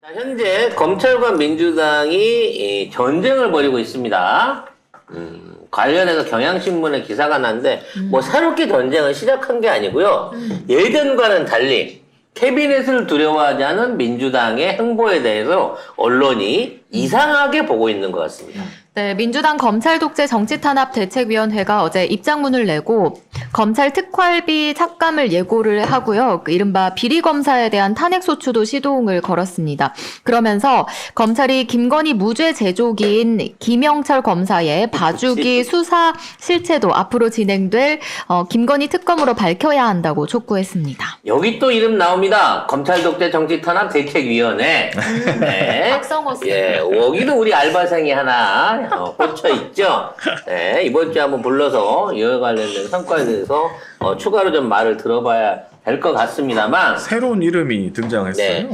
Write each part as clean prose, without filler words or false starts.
현재 검찰과 민주당이 전쟁을 벌이고 있습니다. 관련해서 경향신문에 기사가 났는데 뭐 새롭게 전쟁을 시작한 게 아니고요. 예전과는 달리 캐비넷을 두려워하지 않은 민주당의 행보에 대해서 언론이 이상하게 보고 있는 것 같습니다. 네, 민주당 검찰독재 정치탄압대책위원회가 어제 입장문을 내고 검찰 특활비 삭감을 예고를 하고요. 이른바 비리검사에 대한 탄핵소추도 시동을 걸었습니다. 그러면서 검찰이 김건희 무죄 제조기인 김영철 검사의 봐주기 수사 실체도 앞으로 진행될 김건희 특검으로 밝혀야 한다고 촉구했습니다. 여기 또 이름 나옵니다. 검찰독재 정치탄압대책위원회. 네. 박성호 씨. 예, 여기도 우리 알바생이 하나 꽂혀 있죠. 네, 이번 주에 한번 불러서 이와 관련된 성과에 대해서 추가로 좀 말을 들어봐야 될 것 같습니다만. 새로운 이름이 등장했어요. 네.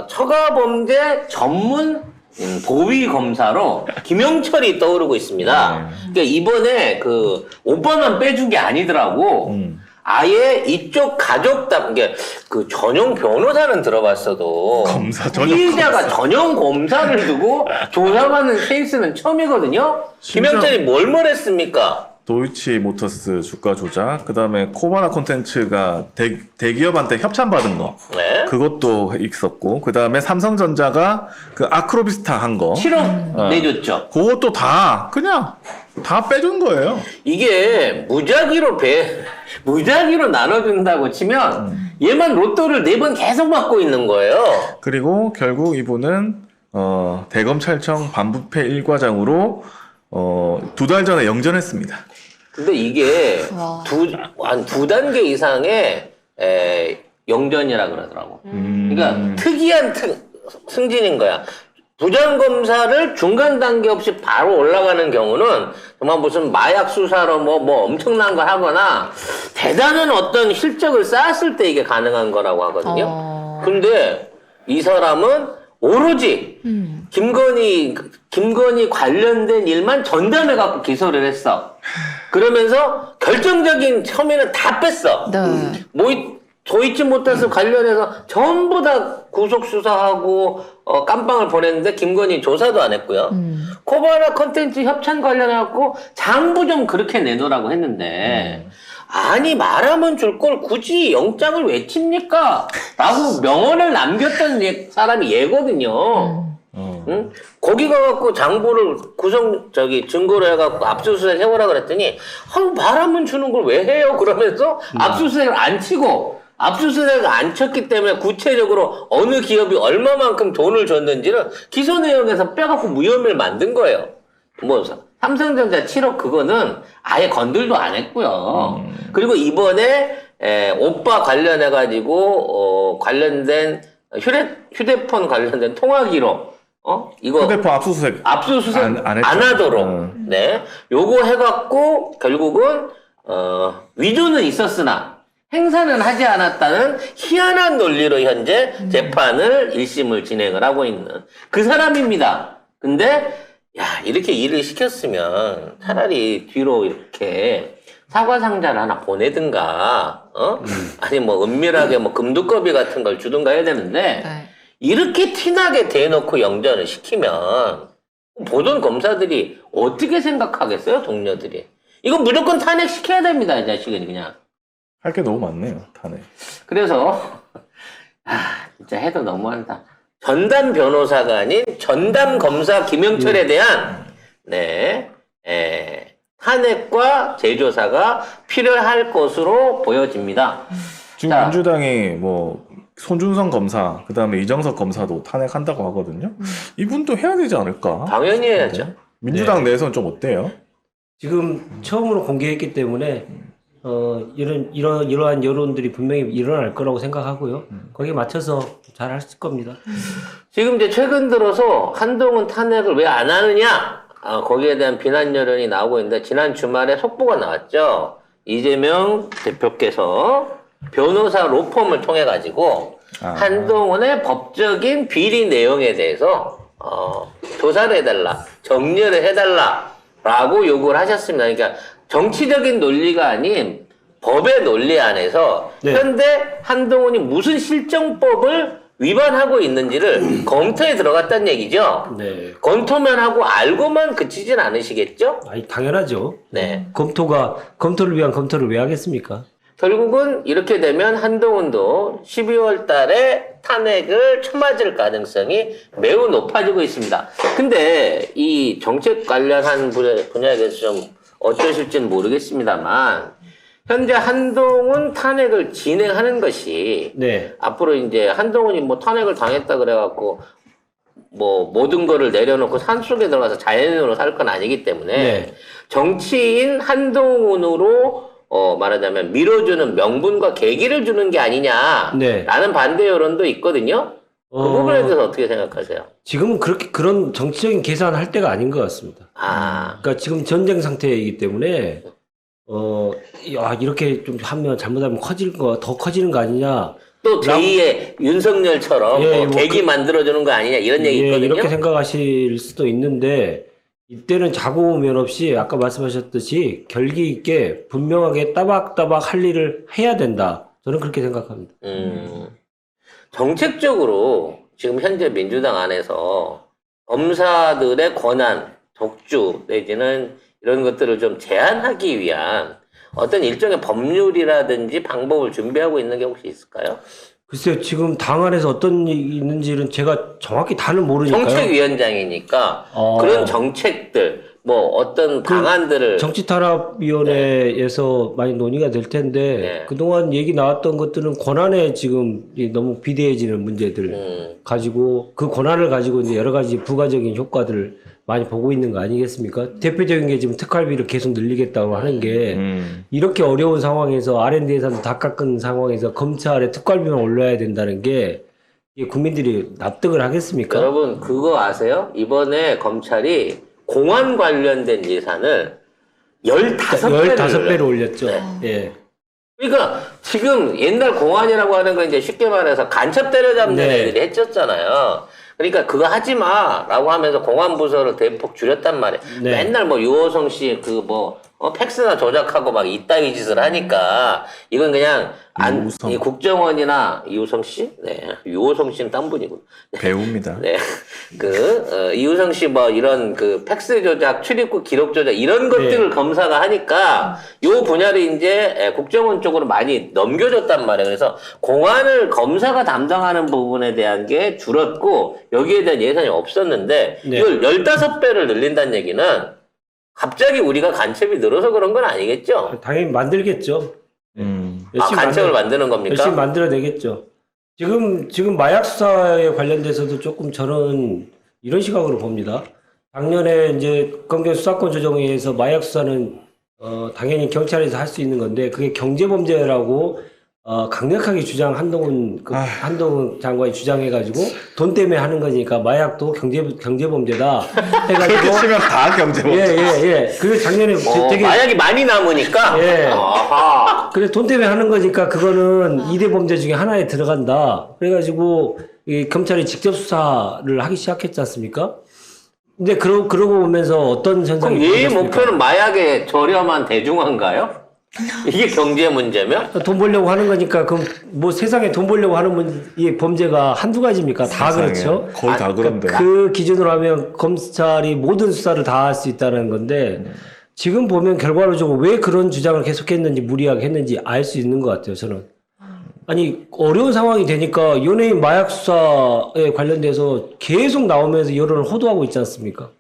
처가범죄 전문 보위 검사로 김영철이 떠오르고 있습니다. 그러니까 이번에 그 오빠만 빼준 게 아니더라고. 아예 이쪽 가족답, 그 전용 변호사는 들어봤어도 피의자가 전용 검사를 두고 조사하는 케이스는 처음이거든요. 김영철이 뭘 했습니까? 도이치모터스 주가 조작, 그 다음에 코바나 콘텐츠가 대기업한테 협찬받은 거, 네. 그것도 있었고, 그 다음에 삼성전자가 그 아크로비스타 한 거, 7억 내줬죠. 그것도 다 그냥 다 빼준 거예요. 이게 무작위로 나눠준다고 치면 얘만 로또를 4번 계속 받고 있는 거예요. 그리고 결국 이분은 대검찰청 반부패 1과장으로 2달 전에 영전했습니다. 근데 이게 한 2단계 이상의 영전이라 그러더라고. 그러니까 특이한 승진인 거야. 부장검사를 중간 단계 없이 바로 올라가는 경우는 정말 무슨 마약 수사로 뭐 엄청난 걸 하거나 대단한 어떤 실적을 쌓았을 때 이게 가능한 거라고 하거든요. 근데 이 사람은 오로지 김건희 관련된 일만 전담해갖고 기소를 했어. 그러면서 결정적인 혐의는 다 뺐어. 네. 도이치모터스 관련해서 전부 다 구속수사하고 깜빵을 보냈는데 김건희 조사도 안 했고요. 코바나 컨텐츠 협찬 관련해갖고 장부 좀 그렇게 내놓으라고 했는데 아니 말하면 줄 걸 굳이 영장을 왜 칩니까? 라고 명언을 남겼던 사람이 얘거든요. 응? 거기 가갖고 장부를 증거로 해갖고 압수수색 해보라 그랬더니 말하면 주는 걸 왜 해요? 그러면서 압수수색을 안 치고 압수수색을 안 쳤기 때문에 구체적으로 어느 기업이 얼마만큼 돈을 줬는지는 기소 내용에서 빼갖고 무혐의를 만든 거예요. 뭐 삼성전자 7억 그거는 아예 건들도 안 했고요. 그리고 이번에 오빠 관련해가지고 관련된 휴대폰 관련된 통화 기록 이거 휴대폰 압수수색 안 하도록 네 요거 해갖고 결국은 위조는 있었으나 행사는 하지 않았다는 희한한 논리로 현재 재판을 1심을 진행을 하고 있는 그 사람입니다. 근데 이렇게 일을 시켰으면 차라리 뒤로 이렇게 사과 상자를 하나 보내든가 아니 뭐 은밀하게 뭐 금두꺼비 같은 걸 주든가 해야 되는데 이렇게 티나게 대놓고 영전을 시키면 보던 검사들이 어떻게 생각하겠어요, 동료들이? 이거 무조건 탄핵시켜야 됩니다, 이 자식은 그냥. 할 게 너무 많네요, 탄핵. 그래서 진짜 해도 너무한다. 전담 변호사가 아닌 전담 검사 김영철에 대한 탄핵과 재조사가 필요할 것으로 보여집니다. 지금 민주당이 뭐 손준성 검사, 그 다음에 이정석 검사도 탄핵한다고 하거든요. 이분도 해야 되지 않을까? 당연히 해야죠. 민주당 내에서는 좀 어때요? 지금 처음으로 공개했기 때문에 이러한 여론들이 분명히 일어날 거라고 생각하고요. 거기에 맞춰서 잘 하실 겁니다. 지금 이제 최근 들어서 한동훈 탄핵을 왜 안 하느냐? 거기에 대한 비난 여론이 나오고 있는데 지난 주말에 속보가 나왔죠. 이재명 대표께서 변호사 로펌을 통해 가지고 한동훈의 법적인 비리 내용에 대해서 조사를 해달라, 정리를 해달라라고 요구를 하셨습니다. 그러니까 정치적인 논리가 아닌 법의 논리 안에서 현재 한동훈이 무슨 실정법을 위반하고 있는지를 검토에 들어갔다는 얘기죠. 네. 검토만 하고 알고만 그치진 않으시겠죠? 아니, 당연하죠. 네. 검토를 위한 검토를 왜 하겠습니까? 결국은 이렇게 되면 한동훈도 12월 달에 탄핵을 쳐맞을 가능성이 매우 높아지고 있습니다. 근데 이 정책 관련한 분야에 대해서 좀 어쩌실지는 모르겠습니다만 현재 한동훈 탄핵을 진행하는 것이 네. 앞으로 이제 한동훈이 뭐 탄핵을 당했다 그래갖고 뭐 모든 거를 내려놓고 산속에 들어가서 자연인으로 살 건 아니기 때문에 네. 정치인 한동훈으로 말하자면 밀어주는 명분과 계기를 주는 게 아니냐라는 네. 반대 여론도 있거든요. 그 부분에 대해서 어떻게 생각하세요? 지금은 그런 정치적인 계산할 때가 아닌 것 같습니다. 그러니까 지금 전쟁 상태이기 때문에 이렇게 좀 하면 잘못하면 더 커지는 거 아니냐. 또 제2의 윤석열처럼 예, 뭐 계기 만들어주는 거 아니냐 이런 얘기 있거든요. 이렇게 생각하실 수도 있는데 이때는 자고 면 없이 아까 말씀하셨듯이 결기 있게 분명하게 따박따박 할 일을 해야 된다. 저는 그렇게 생각합니다. 정책적으로 지금 현재 민주당 안에서 검사들의 권한, 독주 내지는 이런 것들을 좀 제한하기 위한 어떤 일종의 법률이라든지 방법을 준비하고 있는 게 혹시 있을까요? 글쎄요, 지금 당 안에서 어떤 일이 있는지는 제가 정확히 다는 모르니까요. 정책위원장이니까 그런 정책들, 뭐 어떤 방안들을 정치탄압위원회에서 많이 논의가 될 텐데 네. 그동안 얘기 나왔던 것들은 권한에 지금 너무 비대해지는 문제들 가지고 그 권한을 가지고 이제 여러 가지 부가적인 효과들을 많이 보고 있는 거 아니겠습니까? 대표적인 게 지금 특활비를 계속 늘리겠다고 하는 게 이렇게 어려운 상황에서 R&D 예산도 다 깎은 상황에서 검찰에 특활비만 올려야 된다는 게 이게 국민들이 납득을 하겠습니까? 여러분 그거 아세요? 이번에 검찰이 공안 관련된 예산을 15배로 올렸죠. 네. 예. 그러니까 지금 옛날 공안이라고 하는 건 이제 쉽게 말해서 간첩 때려잡는 네. 애들이 했었잖아요. 그러니까 그거 하지 마라고 하면서 공안 부서를 대폭 줄였단 말이에요. 네. 맨날 뭐 유호성 씨 그 뭐 팩스나 조작하고 막 이따위 짓을 하니까 이건 그냥 이 국정원이나 이우성 씨, 네, 유호성 씨는 딴 분이고 배우입니다. 네, 이우성 씨 뭐 이런 그 팩스 조작, 출입국 기록 조작 이런 것들을 검사가 하니까 요 분야를 이제 국정원 쪽으로 많이 넘겨줬단 말이에요. 그래서 공안을 검사가 담당하는 부분에 대한 게 줄었고 여기에 대한 예산이 없었는데 네. 이걸 15배를 늘린다는 얘기는 갑자기 우리가 간첩이 늘어서 그런 건 아니겠죠? 당연히 만들겠죠. 간첩을 만드는 겁니까? 열심히 만들어내겠죠. 지금 마약 수사에 관련돼서도 조금 저는 이런 시각으로 봅니다. 작년에 이제 검경 수사권 조정에 의해서 마약 수사는 당연히 경찰에서 할 수 있는 건데 그게 경제범죄라고 강력하게 한동훈 장관이 주장해가지고 돈 때문에 하는 거니까 마약도 경제범죄다 해가지고 그렇게 치면 다 경제범죄. 예. 그게 작년에 되게 마약이 많이 남으니까. 예. 아하. 그래 돈 때문에 하는 거니까 그거는 2대 범죄 중에 하나에 들어간다. 그래가지고 이 검찰이 직접 수사를 하기 시작했지 않습니까? 근데 그러고 보면서 어떤 현상이 그럼 얘의 벌어졌습니까? 목표는 마약의 저렴한 대중화인가요? 이게 경제 문제면? 돈 벌려고 하는 거니까 그럼 뭐 세상에 돈 벌려고 하는 이 범죄가 한두 가지입니까? 다 세상에. 그렇죠. 거의 다 그런데. 그 기준으로 하면 검찰이 모든 수사를 다 할 수 있다는 건데 지금 보면 결과론적으로 왜 그런 주장을 계속했는지 무리하게 했는지 알 수 있는 것 같아요. 저는. 아니 어려운 상황이 되니까 연예인 마약 수사에 관련돼서 계속 나오면서 여론을 호도하고 있지 않습니까?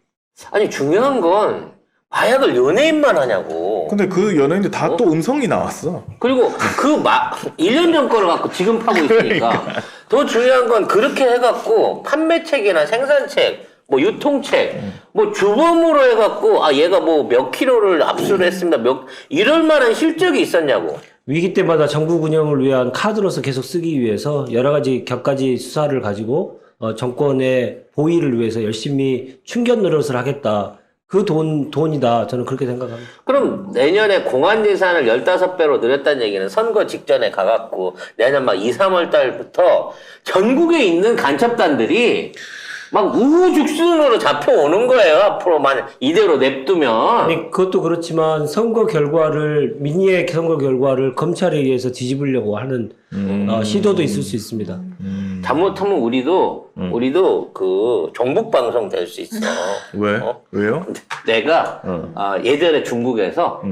아니 중요한 건 마약을 연예인만 하냐고. 근데 그 연예인들 다 또 음성이 나왔어. 그리고 1년 전 거를 갖고 지금 파고 있으니까. 더 중요한 건 그렇게 해갖고 판매책이나 생산책, 뭐 유통책, 뭐 주범으로 해갖고 얘가 뭐 몇 킬로를 압수를 했습니다. 이럴 만한 실적이 있었냐고. 위기 때마다 정부 운영을 위한 카드로서 계속 쓰기 위해서 여러 가지 격가지 수사를 가지고 정권의 보위를 위해서 열심히 충견 노릇을 하겠다. 그 돈이다. 저는 그렇게 생각합니다. 그럼 내년에 공안 예산을 15배로 늘렸다는 얘기는 선거 직전에 가갖고 내년 막 2, 3월 달부터 전국에 있는 간첩단들이 막 우후죽순으로 잡혀오는 거예요. 앞으로 만약 이대로 냅두면. 아니, 그것도 그렇지만 민의의 선거 결과를 검찰에 의해서 뒤집으려고 하는 시도도 있을 수 있습니다. 잘못하면 우리도 그 종북 방송 될 수 있어. 왜? 왜요? 내가 예전에 중국에서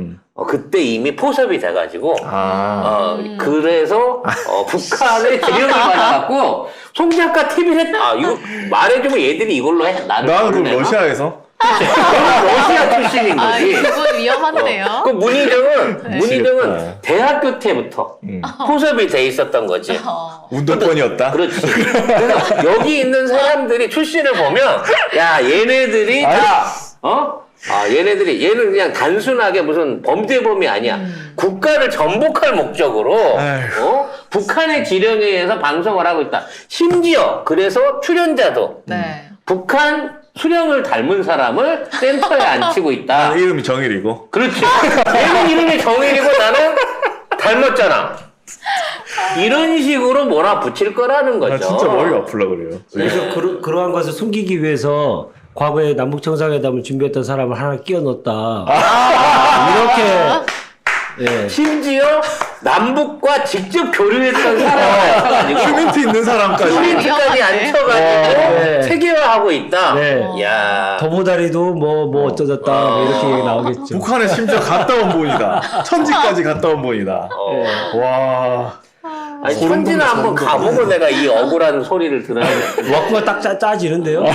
그때 이미 포섭이 돼가지고 그래서 북한의 지령을 받아갖고 송 작가 TV에 이거 말해주면 얘들이 이걸로 해. 나는 그럼 모르내나? 러시아에서? 러시아 출신인 거지. 그건 위험한데요. 그 문희정은 미치겠다. 대학교 때부터 포섭이 돼 있었던 거지. 운동권이었다? 그렇지. 그래서 여기 있는 사람들이 출신을 보면, 야, 얘네들이 얘는 그냥 단순하게 무슨 범죄범이 아니야. 국가를 전복할 목적으로, 북한의 지령에 의해서 방송을 하고 있다. 심지어, 그래서 출연자도, 북한 수령을 닮은 사람을 센터에 앉히고 있다. 나는 이름이 정일이고. 그렇지. 얘는 이름이 정일이고 나는 닮았잖아. 이런 식으로 몰아붙일 거라는 거죠. 나 진짜 머리가 아플라 그래요. 그래서 그러한 것을 숨기기 위해서 과거에 남북 정상회담을 준비했던 사람을 하나 끼워 넣었다. 이렇게 예. 심지어 남북과 직접 교류했던 사람을 앉혀가지고 휴민트 있는 사람까지. 휴민트까지 앉혀가지고 체계화하고 있다. 네. 야, 더보다리도 뭐 어쩌졌다 뭐 이렇게 얘기 나오겠죠. 북한에 심지어 갔다 온 분이다. 천지까지 갔다 온 분이다. 와. 아니, 소름 천지는 돋는 한번 소름 가보고 내가 이 억울한 소리를 들어야겠다. 와꾸가 딱 짜지는데요. 네.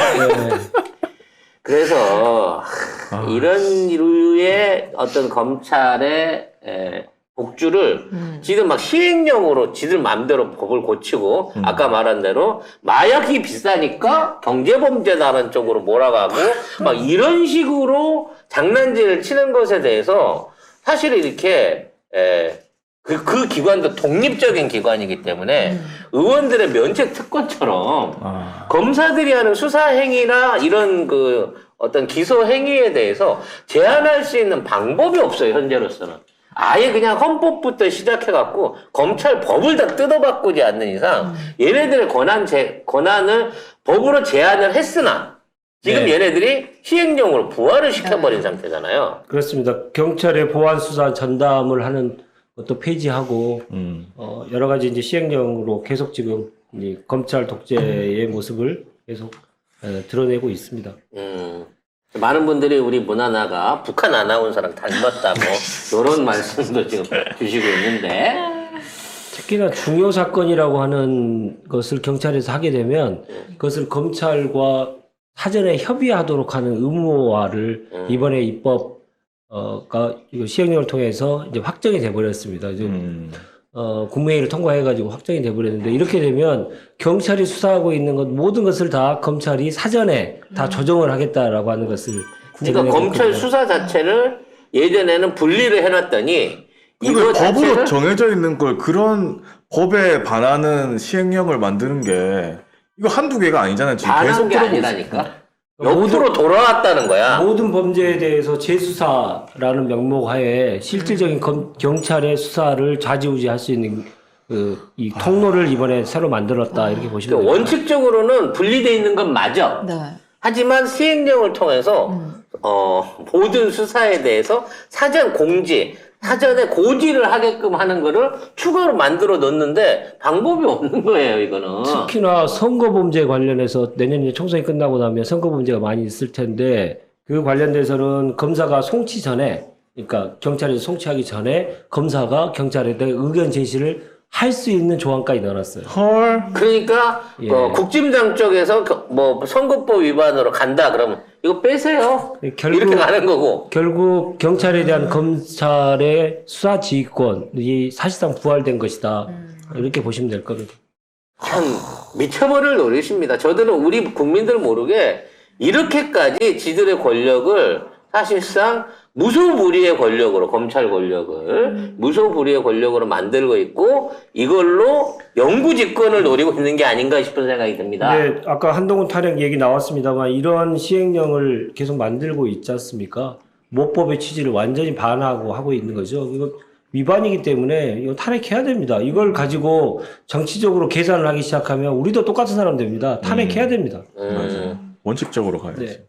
그래서 이런 류의 어떤 검찰의 복주를 지들 막 시행령으로 지들 마음대로 법을 고치고 아까 말한 대로 마약이 비싸니까 경제범죄다라는 쪽으로 몰아가고 막 이런 식으로 장난질을 치는 것에 대해서 사실 이렇게 그 기관도 독립적인 기관이기 때문에 의원들의 면책 특권처럼 검사들이 하는 수사 행위나 이런 그 어떤 기소 행위에 대해서 제한할 수 있는 방법이 없어요, 현재로서는. 아예 그냥 헌법부터 시작해갖고 검찰 법을 다 뜯어바꾸지 않는 이상 얘네들의 권한을 법으로 제한을 했으나 지금 얘네들이 시행령으로 부활을 시켜버린 상태잖아요. 그렇습니다. 경찰의 보안 수사 전담을 하는 것도 폐지하고 여러 가지 이제 시행령으로 계속 지금 이제 검찰 독재의 모습을 계속 드러내고 있습니다. 많은 분들이 우리 문하나가 북한 아나운서랑 닮았다고 이런 말씀도 지금 주시고 있는데 특히나 중요 사건이라고 하는 것을 경찰에서 하게 되면 그것을 검찰과 사전에 협의하도록 하는 의무화를 이번에 입법가 시행령을 통해서 이제 확정이 돼버렸습니다. 국무회의를 통과해가지고 확정이 돼버렸는데 이렇게 되면 경찰이 수사하고 있는 것 모든 것을 다 검찰이 사전에 다 조정을 하겠다라고 하는 것을 그러니까 검찰 수사 자체를 예전에는 분리를 해놨더니 이거 법으로 자체를 정해져 있는 걸 그런 법에 반하는 시행령을 만드는 게 이거 한두 개가 아니잖아요. 지금 반한 계속 게 들어보고 아니라니까. 옆으로 돌아왔다는 거야. 모든 범죄에 대해서 재수사라는 명목 하에 실질적인 경찰의 수사를 좌지우지할 수 있는 이 통로를 이번에 새로 만들었다 이렇게 보시면 됩니다. 원칙적으로는 분리되어 있는 건 맞아. 네. 하지만 시행령을 통해서 모든 수사에 대해서 사전 공지, 사전에 고지를 하게끔 하는 거를 추가로 만들어 넣는데 방법이 없는 거예요, 이거는. 특히나 선거범죄 관련해서 내년에 총선이 끝나고 나면 선거범죄가 많이 있을 텐데 그 관련돼서는 검사가 송치 전에 그러니까 경찰에서 송치하기 전에 검사가 경찰에 대해 의견 제시를 할 수 있는 조항까지 넣어놨어요. 헐. 그러니까 국짐당 쪽에서 뭐 선거법 위반으로 간다 그러면 이거 빼세요. 이렇게 가는 거고. 결국 경찰에 대한 검찰의 수사 지휘권이 사실상 부활된 것이다. 이렇게 보시면 될 겁니다. 참 미쳐버릴 노릇입니다. 저들은 우리 국민들 모르게 이렇게까지 지들의 권력을 사실상 무소불위의 권력으로 검찰 권력을 무소불위의 권력으로 만들고 있고 이걸로 영구집권을 노리고 있는 게 아닌가 싶은 생각이 듭니다. 네, 아까 한동훈 탄핵 얘기 나왔습니다만 이런 시행령을 계속 만들고 있지 않습니까? 모법의 취지를 완전히 반하고 하고 있는 거죠. 이거 위반이기 때문에 이거 탄핵해야 됩니다. 이걸 가지고 정치적으로 계산을 하기 시작하면 우리도 똑같은 사람 됩니다. 탄핵해야 됩니다. 맞아요. 원칙적으로 가야지. 네.